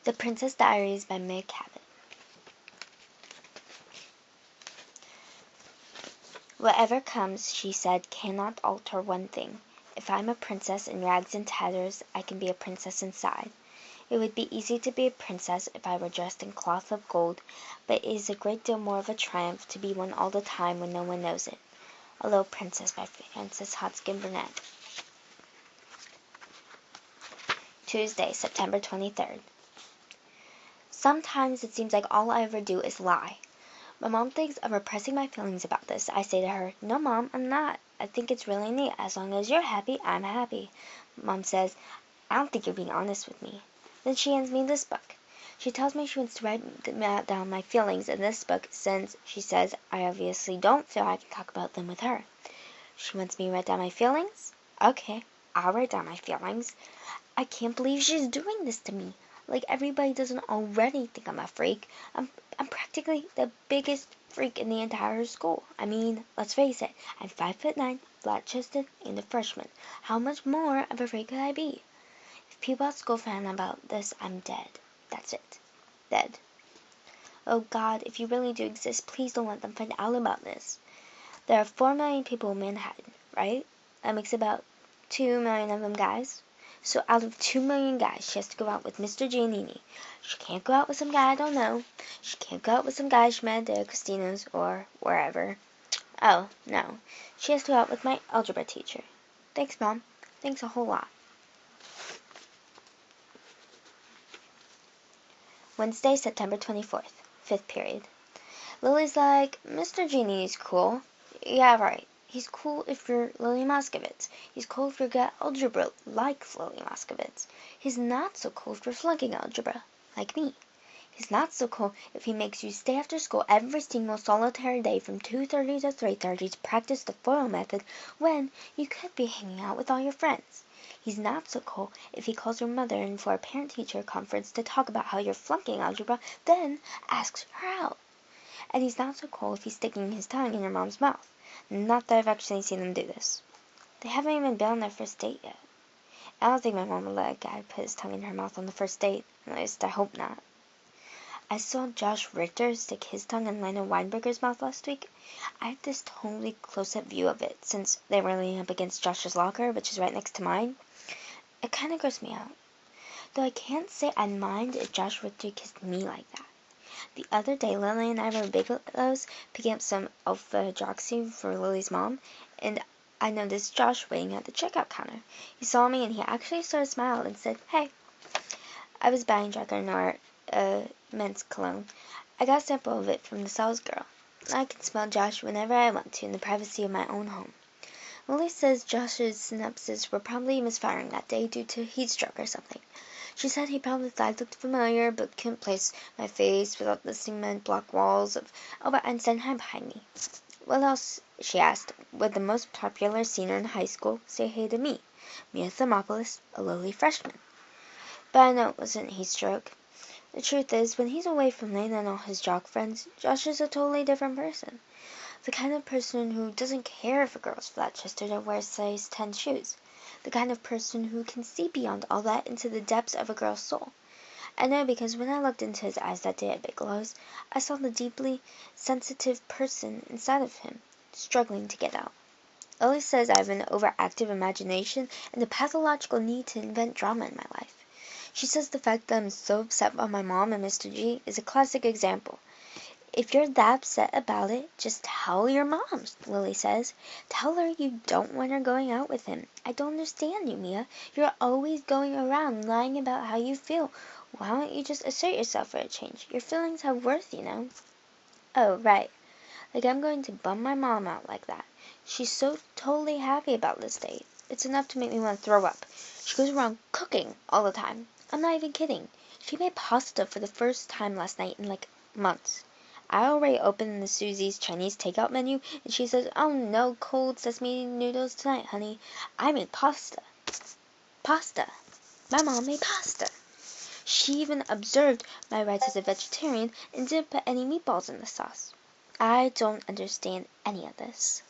The Princess Diaries by Meg Cabot. Whatever comes, she said, cannot alter one thing. If I'm a princess in rags and tatters, I can be a princess inside. It would be easy to be a princess if I were dressed in cloth of gold, but it is a great deal more of a triumph to be one all the time when no one knows it. A Little Princess by Frances Hodgkin Burnett. Tuesday, September 23rd. Sometimes it seems like all I ever do is lie. My mom thinks I'm repressing my feelings about this. I say to her, "No, Mom, I'm not. I think it's really neat. As long as you're happy, I'm happy." Mom says, "I don't think you're being honest with me." Then she hands me this book. She tells me she wants to write down my feelings in this book since, she says, I obviously don't feel I can talk about them with her. She wants me to write down my feelings? Okay, I'll write down my feelings. I can't believe she's doing this to me. Like everybody doesn't already think I'm a freak. I'm practically the biggest freak in the entire school. I mean, let's face it, I'm 5'9", flat-chested, and a freshman. How much more of a freak could I be? If people at school find out about this, I'm dead. That's it. Dead. Oh God, if you really do exist, please don't let them find out about this. There are 4 million people in Manhattan, right? That makes about 2 million of them guys. So out of 2 million guys, she has to go out with Mr. Giannini. She can't go out with some guy I don't know. She can't go out with some guy she met at Christina's or wherever. Oh, no. She has to go out with my algebra teacher. Thanks, Mom. Thanks a whole lot. Wednesday, September 24th, 5th period. Lily's like, "Mr. Giannini's cool." Yeah, right. He's cool if you're Lily Moscovitz. He's cool if you're good at algebra, like Lily Moscovitz. He's not so cool if you're flunking algebra, like me. He's not so cool if he makes you stay after school every single solitary day from 2:30 to 3:30 to practice the FOIL method when you could be hanging out with all your friends. He's not so cool if he calls your mother in for a parent-teacher conference to talk about how you're flunking algebra, then asks her out. And he's not so cool if he's sticking his tongue in your mom's mouth. Not that I've actually seen them do this. They haven't even been on their first date yet. I don't think my mom would let a guy put his tongue in her mouth on the first date. At least I hope not. I saw Josh Richter stick his tongue in Lena Weinberger's mouth last week. I had this totally close-up view of it, since they were leaning up against Josh's locker, which is right next to mine. It kind of grossed me out. Though I can't say I'd mind if Josh Richter kissed me like that. The other day, Lily and I were at Bigelow's picking up some alpha-hydroxy for Lily's mom, and I noticed Josh waiting at the checkout counter. He saw me, and he actually sort of smiled and said, "Hey." I was buying Drakkar Noir men's cologne. I got a sample of it from the sales girl. I can smell Josh whenever I want to in the privacy of my own home. Lily says Josh's synapses were probably misfiring that day due to heat stroke or something. She said he probably thought I looked familiar, but couldn't place my face without the cement block walls of Albert Einstein behind me. What else, she asked, would the most popular senior in high school say hey to me, Mia Thermopolis, a lowly freshman? But I know it wasn't heat stroke. The truth is, when he's away from Lena and all his jock friends, Josh is a totally different person. The kind of person who doesn't care if a girl's flat-chested or wears size 10 shoes. The kind of person who can see beyond all that into the depths of a girl's soul. I know because when I looked into his eyes that day at Bigelow's, I saw the deeply sensitive person inside of him, struggling to get out. Ellie says I have an overactive imagination and a pathological need to invent drama in my life. She says the fact that I'm so upset about my mom and Mr. G is a classic example. If you're that upset about it, just tell your mom, Lily says. Tell her you don't want her going out with him. I don't understand you, Mia. You're always going around lying about how you feel. Why don't you just assert yourself for a change? Your feelings have worth, you know. Oh, right. Like I'm going to bum my mom out like that. She's so totally happy about this date. It's enough to make me want to throw up. She goes around cooking all the time. I'm not even kidding. She made pasta for the first time last night in like months. I already opened the Susie's Chinese takeout menu, and she says, "Oh, no cold sesame noodles tonight, honey. I made pasta." Pasta. My mom made pasta. She even observed my rights as a vegetarian and didn't put any meatballs in the sauce. I don't understand any of this.